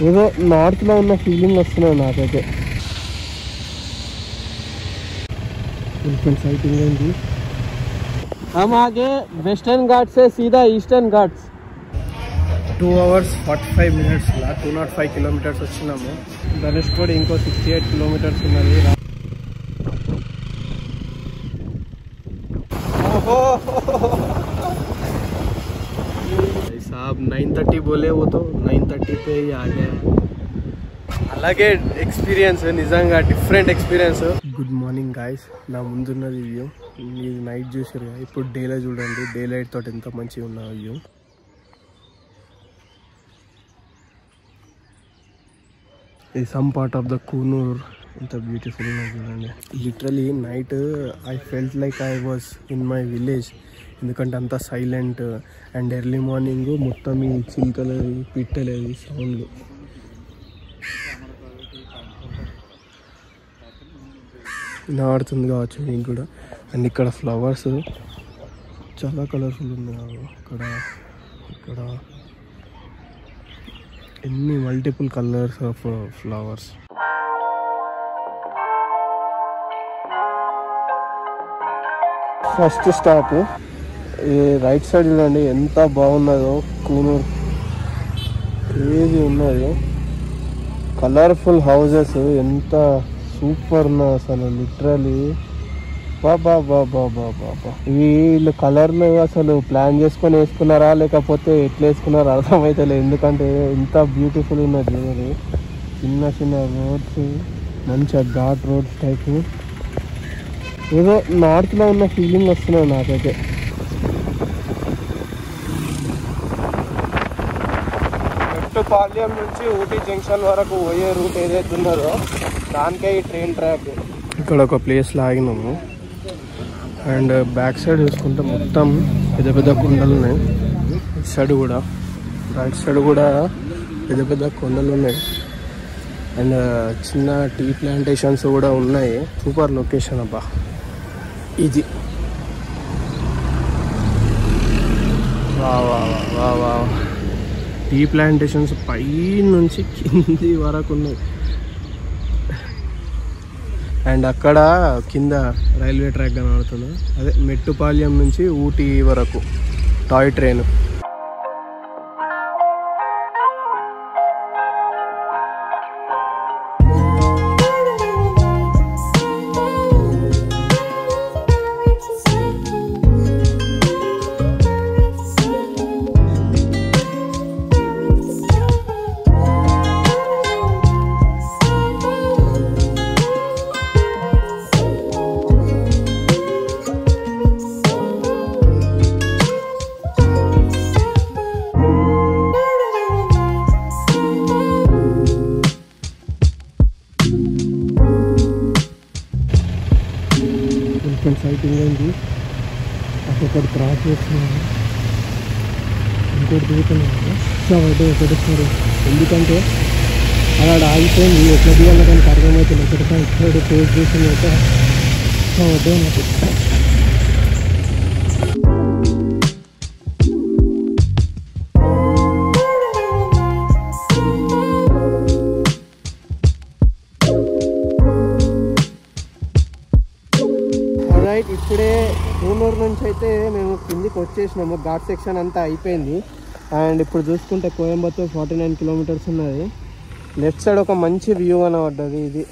ఏదో నార్త్లో ఉన్న ఫీలింగ్ వస్తున్నాయి నాకైతే. साइटिंग है। हम आगे वेस्टर्न घाट से सीधा eastern Ghats 2 hours 45 minutes 205 kilometers వచ్చినాము. ధనుష్కోడి ఇంకో 68 kilometers ఉన్నది. साहब 9:30 बोले वो तो 9:30 पे ही आ गया. అలాగే ఎక్స్పీరియన్స్ నిజంగా different experience. Good morning guys, నా ముందున్నది వ్యూ. ఇది నైట్ చూసారు, ఇప్పుడు డేలో చూడండి. డే లైట్ తోటి ఎంత మంచిగా ఉన్న వ్యూ. ఇది some part of the Coonoor. ఎంత బ్యూటిఫుల్ గా చూడండి. Literally night I felt like I was in my village. ఎందుకంటే అంత సైలెంట్ అండ్ ఎర్లీ మార్నింగ్ మొత్తం ఈ చిలుకలు పిట్టలేదు సౌండ్లు. వినబడుతుంది కావచ్చు మీకు కూడా. అండ్ ఇక్కడ ఫ్లవర్స్ చాలా కలర్ఫుల్ ఉన్నాయి. ఇక్కడ ఎన్ని multiple colours of flowers. First stop ఈ రైట్ సైడ్ చూడండి ఎంత బాగున్నదో. కూనూర్ క్రేజీ ఉన్నది. కలర్ఫుల్ హౌజెస్ ఎంత సూపర్ ఉన్నాయి అసలు. లిటరలీ బాబా బాబా బాబా. వీళ్ళు కలర్లు అసలు ప్లాన్ చేసుకొని వేసుకున్నారా లేకపోతే ఎట్లా వేసుకున్నారో అర్థమవుతలేదు. ఎందుకంటే ఇంత బ్యూటిఫుల్ ఉన్నది చూడండి. చిన్న చిన్న రోడ్స్, మంచిగా ఘాట్ రోడ్స్ టైప్. ఏదో నార్త్లో ఉన్న ఫీలింగ్ వస్తున్నాయి నాకైతే. మెట్టుపాళ్యం నుంచి ఊటీ జంక్షన్ వరకు పోయే రూట్ ఏదైతే ఉన్నదో దానికే ఈ ట్రైన్ ట్రాక్. ఇక్కడ ఒక ప్లేస్లో ఆగినాము. అండ్ బ్యాక్ సైడ్ చూసుకుంటే మొత్తం పెద్ద పెద్ద కొండలు ఉన్నాయి. ఇటు సైడ్ కూడా, రైట్ సైడ్ కూడా పెద్ద పెద్ద కొండలు ఉన్నాయి. అండ్ చిన్న టీ ప్లాంటేషన్స్ కూడా ఉన్నాయి. సూపర్ లొకేషన్ అబ్బా ఇది. వా వా వా వా. టీ ప్లాంటేషన్స్ పై నుంచి కింది వరకు ఉన్నాయి. అండ్ అక్కడ కింద రైల్వే ట్రాక్ కనబడుతుంది. అదే మెట్టుపాళ్యం నుంచి ఊటీ వరకు టాయ్ ట్రైన్. సైటింగ్ అయింది. అక్కడ క్రాస్ చేస్తున్నాను, ఇంకోటి దిగుతున్నాను. ఒకటిసారి ఎందుకంటే అలా ఆగిపోయింది. ఎట్లా దిగాలో దానికి అర్థమవుతుంది. ఒకటిసారి ఇక్కడ ఫేస్ చేసిన వడ్డే నాకు. ఇప్పుడే కూనూరు నుంచి అయితే మేము కిందికి వచ్చేసినాము. ఘాట్ సెక్షన్ అంతా అయిపోయింది. అండ్ ఇప్పుడు చూసుకుంటే కోయంబత్తూర్ 49 kilometers ఉన్నది. లెఫ్ట్ సైడ్ ఒక మంచి వ్యూ కనబడ్డది. ఇది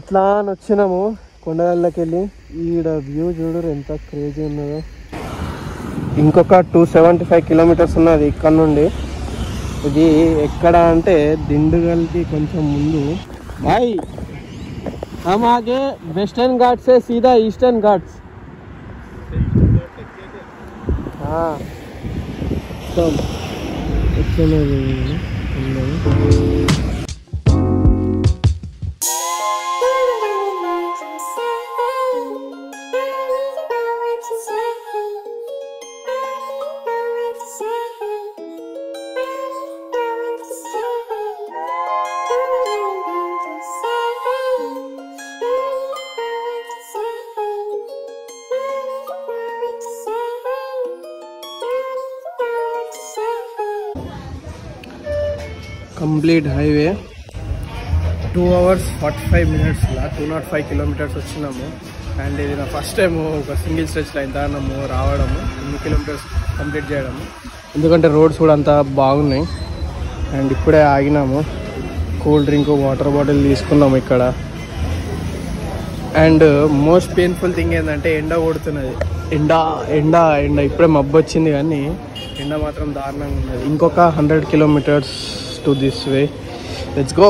అట్లా అని వచ్చినాము కొండగళ్ళకి వెళ్ళి. ఈడ వ్యూ చూడరు ఎంత క్రేజీ ఉన్నదో. ఇంకొక 275 kilometers ఉన్నది ఇక్కడ నుండి. ఇది ఎక్కడ అంటే దిండుగల్కి కొంచెం ముందు. బాయ్ हम आगे वेस्टर्न घाट से सीधा ईस्टर्न घाट्स. हाँ तो अच्छा complete highway 2 hours 45 minutes 205 kilometers వచ్చినాము. అండ్ ఇది నా ఫస్ట్ టైం ఒక సింగిల్ స్ట్రెచ్ లైన్ దానము రావడము, 2 kilometers కంప్లీట్ చేయడము. ఎందుకంటే రోడ్స్ కూడా అంతా బాగున్నాయి. అండ్ ఇప్పుడే ఆగినాము, కూల్ డ్రింక్ వాటర్ బాటిల్ తీసుకున్నాము ఇక్కడ. అండ్ మోస్ట్ పెయిన్ఫుల్ థింగ్ ఏంటంటే ఎండ కొడుతున్నది. ఎండ ఎండ ఎండ ఇప్పుడే మబ్బు వచ్చింది కానీ ఎండ మాత్రం దారుణంగా ఉన్నది. ఇంకొక 100 kilometers to this way. Let's go.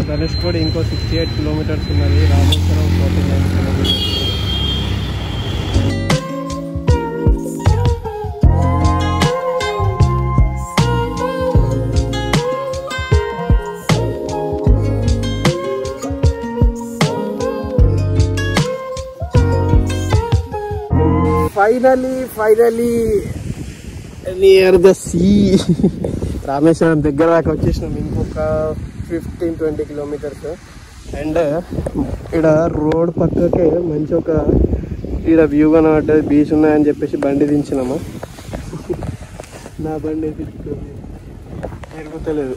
Dhanushkodi ఇంకో 68 kilometers ఉన్నది. Rameswaram 49 kilometers. Finally near the sea. Rameswaram దగ్గర దాకా వచ్చేసినాం. ఇంకొక 15-20 kilometers. అండ్ ఇక్కడ రోడ్ పక్కకే మంచి ఒక ఇక్కడ వ్యూ కనబడ్డది, బీచ్ ఉన్నాయని చెప్పేసి బండి దించినాము. నా బండి తిరుగుతలేదు.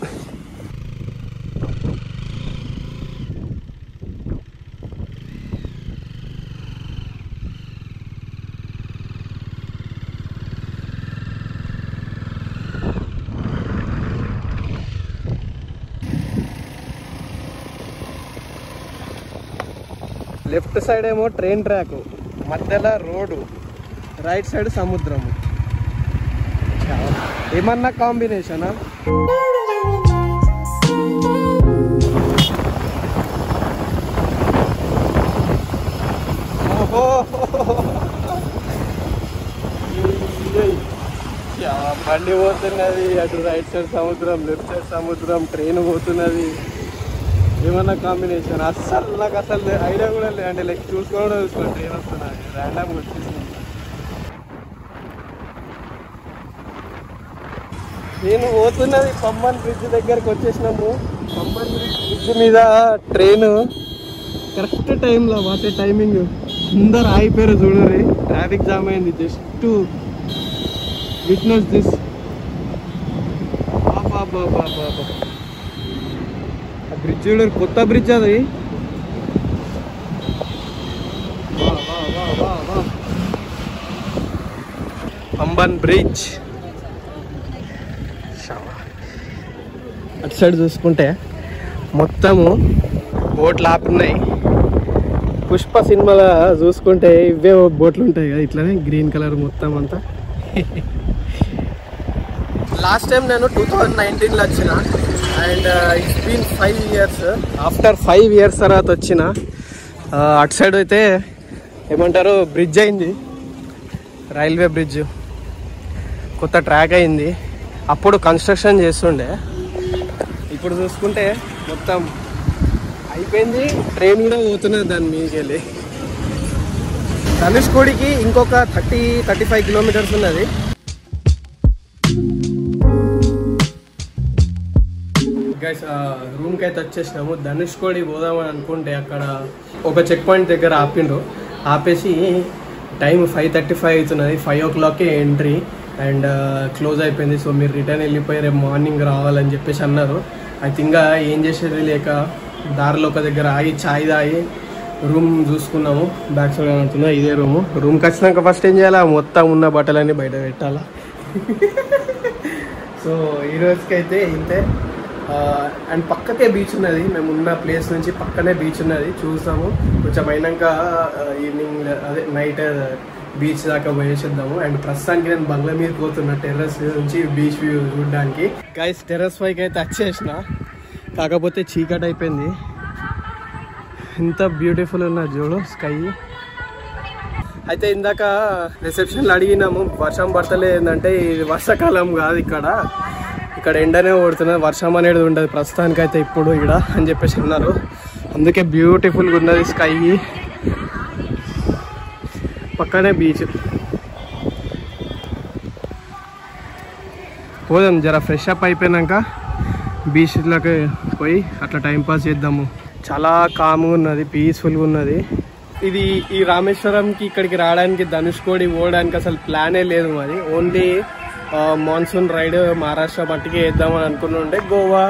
లెఫ్ట్ సైడ్ ఏమో ట్రైన్ ట్రాక్, మధ్యలో రోడ్డు, రైట్ సైడ్ సముద్రము. ఏమన్నా కాంబినేషనా? ఓహో బండి పోతున్నది, అటు రైట్ సైడ్ సముద్రం, లెఫ్ట్ సైడ్ సముద్రం, ట్రైన్ పోతున్నది. ఏమన్నా కాంబినేషన్? అస్సలు నాకు అసలు ఐడియా కూడా లేదు. అంటే లైక్ చూసుకోవడం ట్రైన్ వస్తున్నాయి, ర్యాండమ్గా వచ్చేసింది. నేను పోతున్నది పంబన్ బ్రిడ్జ్ దగ్గరకు వచ్చేసినాము. పంబన్ బ్రిడ్జ్ మీద ట్రైన్ కరెక్ట్ టైంలో, వాటే టైమింగ్, అందరు ఆగిపోయారు చూడరి. ట్రాఫిక్ జామ్ అయింది. Just witness this. బ్రిడ్జ్ చూడరు, కొత్త బ్రిడ్జ్ అది. పంబన్ బ్రిడ్జ్. అటు సైడ్ చూసుకుంటే మొత్తము బోట్లు ఆపున్నాయి. పుష్ప సినిమాలో చూసుకుంటే ఇవే బోట్లు ఉంటాయి కదా, ఇట్లానే గ్రీన్ కలర్ మొత్తం అంతా. లాస్ట్ టైం నేను 2019లో వచ్చిన. And it's been 5 years. After 5 years తర్వాత వచ్చిన. అటు సైడ్ అయితే ఏమంటారు, బ్రిడ్జ్ అయింది, రైల్వే బ్రిడ్జ్, కొత్త ట్రాక్ అయింది. అప్పుడు కన్స్ట్రక్షన్ చేస్తుండే. ఇప్పుడు చూసుకుంటే మొత్తం అయిపోయింది. ట్రైన్ కూడా పోతున్నది దాని మీదకి వెళ్ళి. ధనుష్కోడికి ఇంకొక 30-35 kilometers ఉన్నది. గైస్ రూమ్కి అయితే వచ్చేసినాము. ధనుష్కోడి పోదామని అనుకుంటే అక్కడ ఒక చెక్ పాయింట్ దగ్గర ఆపిండ్రు. ఆపేసి టైం 5:35 అవుతున్నది. 5 o'clock ఎంట్రీ అండ్ క్లోజ్ అయిపోయింది. సో మీరు రిటర్న్ వెళ్ళిపోయి రేపు మార్నింగ్ రావాలని చెప్పేసి అన్నారు. అయితే ఇంకా ఏం చేసేది లేక దారిలో ఒక దగ్గర ఆగి ఛాయ్ తాగి రూమ్ చూసుకున్నాము. బ్యాక్ సైడ్ అంటున్నా ఇదే రూమ్కి వచ్చినాక ఫస్ట్ ఏం చేయాలా, మొత్తం ఉన్న బట్టలన్నీ బయట పెట్టాలా. సో ఈ రోజుకి అయితే ఇంతే. అండ్ పక్కకే బీచ్ ఉన్నది, మేము ఉన్న ప్లేస్ నుంచి పక్కనే బీచ్ ఉన్నది. చూసాము కొంచెం అయినాక ఈవినింగ్ అదే నైట్ బీచ్ దాకా పోయేసేద్దాము. అండ్ ప్రస్తుతానికి నేను బంగ్లా మీద పోతున్నా టెర్రస్ నుంచి బీచ్ వ్యూ చూడడానికి. గైస్ టెర్రస్ పైకి అయితే వచ్చేసిన, కాకపోతే చీకటి అయిపోయింది. ఎంత బ్యూటిఫుల్ ఉన్నది చూడు స్కై. అయితే ఇందాక రిసెప్షన్లో అడిగినాము వర్షం పడతలేదు, ఏంటంటే ఇది వర్షాకాలం కాదు, ఇక్కడ ఎండనే కొడుతున్నది, వర్షం అనేది ఉండదు ప్రస్తుతానికి అయితే ఇప్పుడు ఇక్కడ అని చెప్పేసి అన్నారు. అందుకే బ్యూటిఫుల్గా ఉన్నది స్కై, పక్కనే బీచ్. పోదాం జర ఫ్రెష్ అప్ అయిపోయినాక బీచ్లోకి పోయి అట్లా టైంపాస్ చేద్దాము. చాలా కామ్గా ఉన్నది, పీస్ఫుల్గా ఉన్నది. ఇది ఈ రామేశ్వరంకి ఇక్కడికి రావడానికి ధనుష్కోడి పోవడానికి అసలు ప్లానే లేదు మరి. ఓన్లీ మాన్సూన్ రైడ్ మహారాష్ట్ర మట్టికి వేద్దామని అనుకున్నుండే, గోవా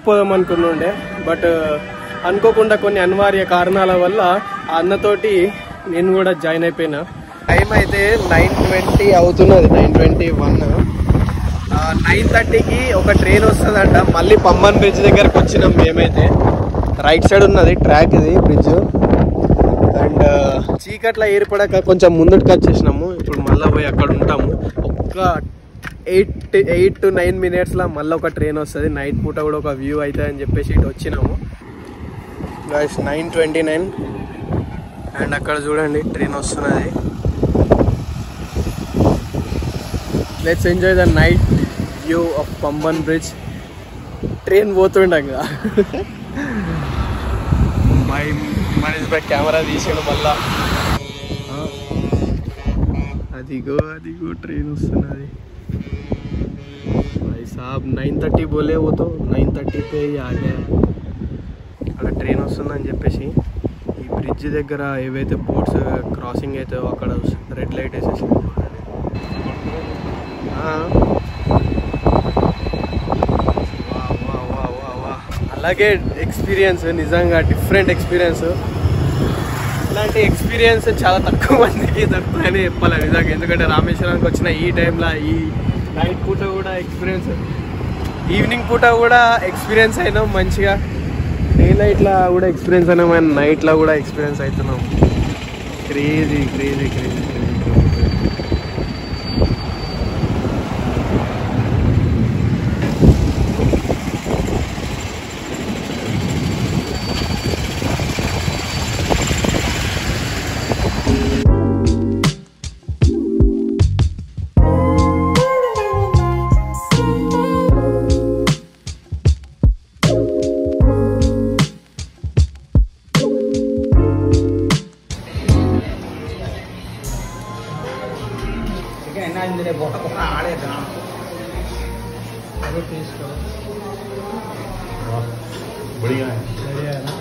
పోదాం అనుకున్నుండే. బట్ అనుకోకుండా కొన్ని అనివార్య కారణాల వల్ల ఆ అన్నతోటి నేను కూడా జాయిన్ అయిపోయినా. టైం అయితే 9:20 అవుతున్నది, 9:21. 9:30కి ఒక ట్రైన్ వస్తుందంట. మళ్ళీ పంబన్ బ్రిడ్జ్ దగ్గరకు వచ్చినాం మేమైతే. రైట్ సైడ్ ఉన్నది ట్రాక్, ఇది బ్రిడ్జ్. అండ్ చీకట్ల ఏర్పడాక కొంచెం ముందుకు వచ్చేసినాము. ఇప్పుడు మళ్ళీ పోయి అక్కడ ఉంటాము. ఒక్క 8 to 9 minutesలో మళ్ళీ ఒక ట్రైన్ వస్తుంది. నైట్ పూట కూడా ఒక వ్యూ అవుతుంది అని చెప్పేసి ఇటు వచ్చినాము. 9:29 అండ్ అక్కడ చూడండి ట్రైన్ వస్తున్నది. Let's enjoy the night view of Pamban bridge. Train పోతుండగా మనీష్ భాయ్ కెమెరా తీసాడు మళ్ళా. అదిగో అదిగో ట్రైన్ వస్తున్నది. भाई साहब 9:30 बोले वो तो 9:30 पे ही आ गया. అక్కడ ట్రైన్ వస్తుందని చెప్పేసి ఈ బ్రిడ్జ్ దగ్గర ఏవైతే బోట్స్ క్రాసింగ్ అవుతాయో అక్కడ రెడ్ లైట్ వేసేసి అలాగే ఎక్స్పీరియన్స్ నిజంగా డిఫరెంట్ ఎక్స్పీరియన్స్. ఇలాంటి ఎక్స్పీరియన్స్ చాలా తక్కువ మందికి దొరుకుతాయని చెప్పాలి నిజంగా. ఎందుకంటే రామేశ్వరానికి వచ్చిన ఈ టైంలో ఈ నైట్ పూట కూడా ఎక్స్పీరియన్స్, ఈవినింగ్ పూట కూడా ఎక్స్పీరియన్స్ అయినాం మంచిగా. డే లైట్లో కూడా ఎక్స్పీరియన్స్ అయినాం అండ్ నైట్లో కూడా ఎక్స్పీరియన్స్ అవుతున్నాం. Crazy crazy crazy crazy. बढ़िया है ना.